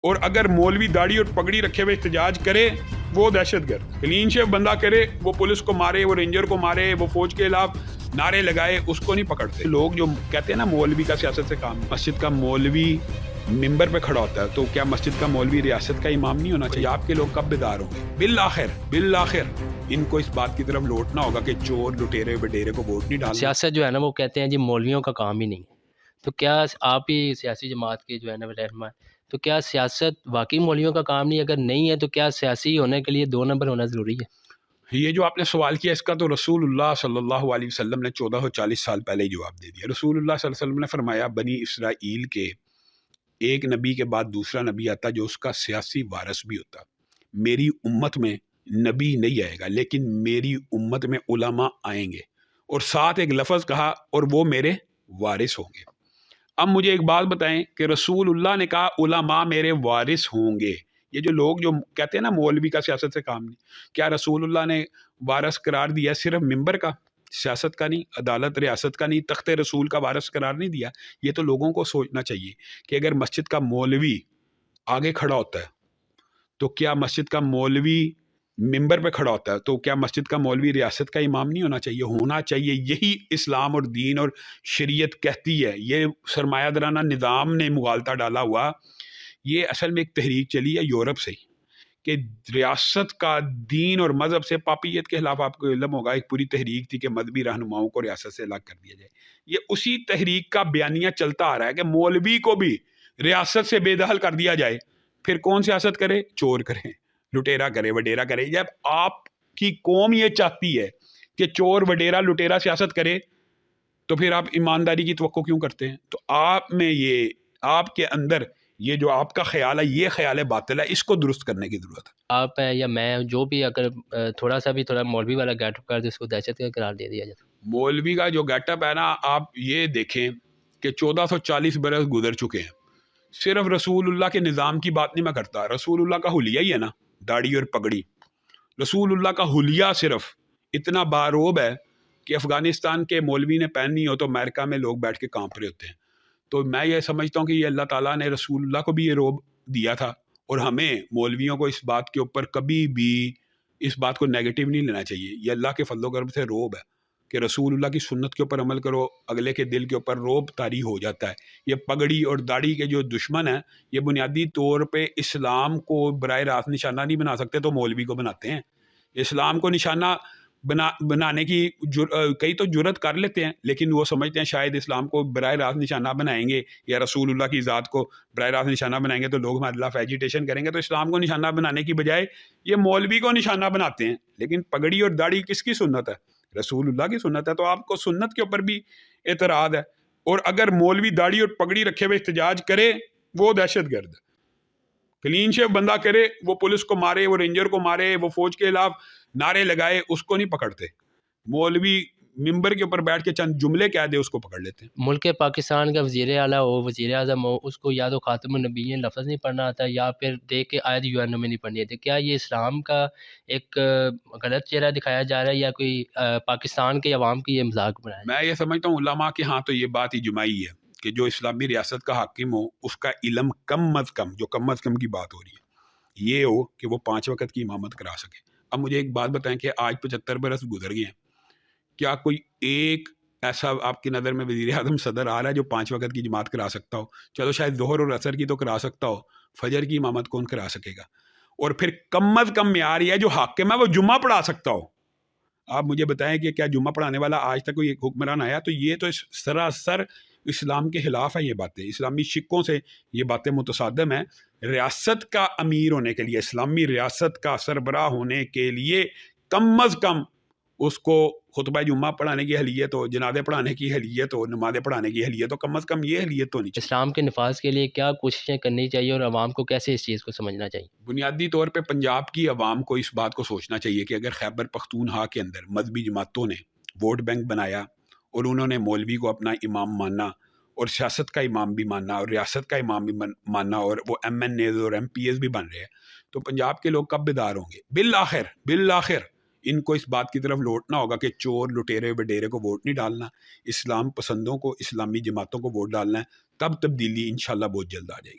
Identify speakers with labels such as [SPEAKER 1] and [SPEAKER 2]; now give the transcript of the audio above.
[SPEAKER 1] اور اگر مولوی داڑھی اور پگڑی رکھے ہوئے احتجاج کرے وہ دہشت گرد، کلین شیو بندہ کرے وہ پولیس کو مارے، وہ رینجر کو مارے، وہ فوج کے خلاف نعرے لگائے، اس کو نہیں پکڑتے۔ لوگ جو کہتے ہیں نا مولوی کا سیاست سے کام، مسجد کا مولوی ممبر پہ کھڑا ہوتا ہے تو کیا مسجد کا مولوی ریاست کا امام نہیں ہونا چاہیے؟ آپ کے لوگ کب بیدار ہوں گے؟ بالآخر ان کو اس بات کی طرف لوٹنا ہوگا کہ چور لٹیرے وڈیرے کو ووٹ نہیں ڈالنا۔
[SPEAKER 2] سیاست جو ہے نا وہ کہتے ہیں جی مولویوں کا کام ہی نہیں ہے، تو کیا آپ ہی سیاسی جماعت کے جو ہے نا رہنما ہے، تو کیا سیاست واقعی مولویوں کا کام نہیں؟ اگر نہیں ہے تو کیا سیاسی ہونے کے لیے 2 نمبر ہونا ضروری ہے؟
[SPEAKER 1] یہ جو آپ نے سوال کیا اس کا تو رسول اللہ صلی اللہ علیہ وسلم نے 1440 سال پہلے ہی جواب دے دیا۔ رسول اللہ صلی اللہ علیہ وسلم نے فرمایا بنی اسرائیل کے ایک نبی کے بعد دوسرا نبی آتا جو اس کا سیاسی وارث بھی ہوتا۔ میری امت میں نبی نہیں آئے گا لیکن میری امت میں علماء آئیں گے، اور ساتھ ایک لفظ کہا اور وہ میرے وارث ہوں گے۔ اب مجھے ایک بات بتائیں کہ رسول اللہ نے کہا علماء میرے وارث ہوں گے، یہ جو لوگ جو کہتے ہیں نا مولوی کا سیاست سے کام نہیں، کیا رسول اللہ نے وارث قرار دیا صرف ممبر کا، سیاست کا نہیں، عدالت ریاست کا نہیں، تخت رسول کا وارث قرار نہیں دیا؟ یہ تو لوگوں کو سوچنا چاہیے کہ اگر مسجد کا مولوی آگے کھڑا ہوتا ہے تو کیا مسجد کا مولوی ممبر پہ کھڑا ہوتا ہے تو کیا مسجد کا مولوی ریاست کا امام نہیں ہونا چاہیے؟ ہونا چاہیے۔ یہی اسلام اور دین اور شریعت کہتی ہے۔ یہ سرمایہ دارانہ نظام نے مغالطہ ڈالا ہوا، یہ اصل میں ایک تحریک چلی ہے یورپ سے ہی کہ ریاست کا دین اور مذہب سے، پاپیت کے خلاف آپ کو علم ہوگا، ایک پوری تحریک تھی کہ مذہبی رہنماؤں کو ریاست سے الگ کر دیا جائے۔ یہ اسی تحریک کا بیانیہ چلتا آ رہا ہے کہ مولوی کو بھی ریاست سے بے دخل کر دیا جائے، پھر کون سیاست کرے؟ چور کرے، لٹیرا کرے، وڈیرا کرے۔ جب آپ کی قوم یہ چاہتی ہے کہ چور وڈیرا لٹیرا سیاست کرے تو پھر آپ ایمانداری کی توقع کیوں کرتے ہیں؟ تو آپ میں یہ، آپ کے اندر یہ جو آپ کا خیال ہے، یہ خیال باطل ہے، اس کو درست کرنے کی ضرورت ہے۔
[SPEAKER 2] آپ ہیں یا میں، جو بھی اگر تھوڑا سا بھی تھوڑا مولوی والا گیٹ اپ کر دے اس کو دہشت گرد قرار دے دیا جاتا۔
[SPEAKER 1] مولوی کا جو گیٹ اپ ہے نا، آپ یہ دیکھیں کہ 1440 برس گزر چکے ہیں، صرف رسول اللہ کے نظام کی بات نہیں میں کرتا، رسول اللہ کا حلیہ ہی ہے نا، داڑھی اور پگڑی۔ رسول اللہ کا حلیہ صرف اتنا باروب ہے کہ افغانستان کے مولوی نے پہننی ہو تو امریکہ میں لوگ بیٹھ کے کانپ رہے ہوتے ہیں۔ تو میں یہ سمجھتا ہوں کہ یہ اللہ تعالیٰ نے رسول اللہ کو بھی یہ روب دیا تھا، اور ہمیں مولویوں کو اس بات کے اوپر کبھی بھی اس بات کو نیگیٹو نہیں لینا چاہیے۔ یہ اللہ کے فضل و کرم سے روب ہے کہ رسول اللہ کی سنت کے اوپر عمل کرو، اگلے کے دل کے اوپر روب طاری ہو جاتا ہے۔ یہ پگڑی اور داڑھی کے جو دشمن ہیں، یہ بنیادی طور پہ اسلام کو براہ راست نشانہ نہیں بنا سکتے تو مولوی کو بناتے ہیں۔ اسلام کو نشانہ بنانے کی کئی تو جرت کر لیتے ہیں، لیکن وہ سمجھتے ہیں شاید اسلام کو براہ راست نشانہ بنائیں گے یا رسول اللہ کی ذات کو براہ راست نشانہ بنائیں گے تو لوگ ہمارے خلاف ایجیٹیشن کریں گے، تو اسلام کو نشانہ بنانے کی بجائے یہ مولوی کو نشانہ بناتے ہیں۔ لیکن پگڑی اور داڑھی کس کی سنت ہے؟ رسول اللہ کی سنت ہے، تو آپ کو سنت کے اوپر بھی اعتراض ہے۔ اور اگر مولوی داڑھی اور پگڑی رکھے ہوئے احتجاج کرے وہ دہشت گرد، کلین شیو بندہ کرے وہ پولیس کو مارے، وہ رینجر کو مارے، وہ فوج کے خلاف نعرے لگائے، اس کو نہیں پکڑتے۔ مولوی ممبر کے اوپر بیٹھ کے چند جملے کہہ دے اس کو پکڑ لیتے ہیں۔
[SPEAKER 2] ملک پاکستان کا وزیر اعلیٰ ہو، وزیر اعظم ہو، اس کو یا تو خاتم النبیین لفظ نہیں پڑھنا آتا یا پھر دیکھ کے آیت یو میں نہیں پڑھنی آتی۔ کیا یہ اسلام کا ایک غلط چہرہ دکھایا جا رہا ہے یا کوئی پاکستان کے عوام کی یہ مذاق بنایا جا رہا ہے؟
[SPEAKER 1] میں یہ سمجھتا ہوں علماء کے ہاں تو یہ بات اجماعی ہے کہ جو اسلامی ریاست کا حاکم ہو اس کا علم کم از کم، جو کم از کم کی بات ہو رہی ہے، یہ ہو کہ وہ 5 وقت کی امامت کرا سکے۔ اب مجھے ایک بات بتائیں کہ آج 75 برس گزر گئے ہیں، کیا کوئی ایک ایسا آپ کی نظر میں وزیر اعظم صدر آ رہا ہے جو 5 وقت کی جماعت کرا سکتا ہو؟ چلو شاید ظہر اور عصر کی تو کرا سکتا ہو، فجر کی امامت کون کرا سکے گا؟ اور پھر کم از کم معیار یہ ہے جو حاکم ہے وہ جمعہ پڑھا سکتا ہو۔ آپ مجھے بتائیں کہ کیا جمعہ پڑھانے والا آج تک کوئی حکمران آیا؟ تو یہ تو سراسر اسلام کے خلاف ہے۔ یہ باتیں اسلامی شکوں سے یہ باتیں متصادم ہیں۔ ریاست کا امیر ہونے کے لیے، اسلامی ریاست کا سربراہ ہونے کے لیے کم از کم اس کو خطبہ جمعہ پڑھانے کی اہلیت ہو، جنازے پڑھانے کی اہلیت ہو، نمازیں پڑھانے کی اہلیت ہو، کم از کم یہ اہلیت تو ہونی چاہیے۔
[SPEAKER 2] اسلام کے نفاذ کے لیے کیا کوششیں کرنی چاہیے اور عوام کو کیسے اس چیز کو سمجھنا چاہیے؟
[SPEAKER 1] بنیادی طور پہ پنجاب کی عوام کو اس بات کو سوچنا چاہیے کہ اگر خیبر پختونخوا کے اندر مذہبی جماعتوں نے ووٹ بینک بنایا اور انہوں نے مولوی کو اپنا امام ماننا اور سیاست کا امام بھی ماننا اور ریاست کا امام بھی ماننا اور وہ ایم این ایز اور ایم پی ایز بھی بن رہے ہیں، تو پنجاب کے لوگ کب بیدار ہوں گے؟ بالآخر ان کو اس بات کی طرف لوٹنا ہوگا کہ چور لٹیرے وڈیرے کو ووٹ نہیں ڈالنا، اسلام پسندوں کو، اسلامی جماعتوں کو ووٹ ڈالنا ہے، تب تبدیلی انشاءاللہ بہت جلد آ جائے گی۔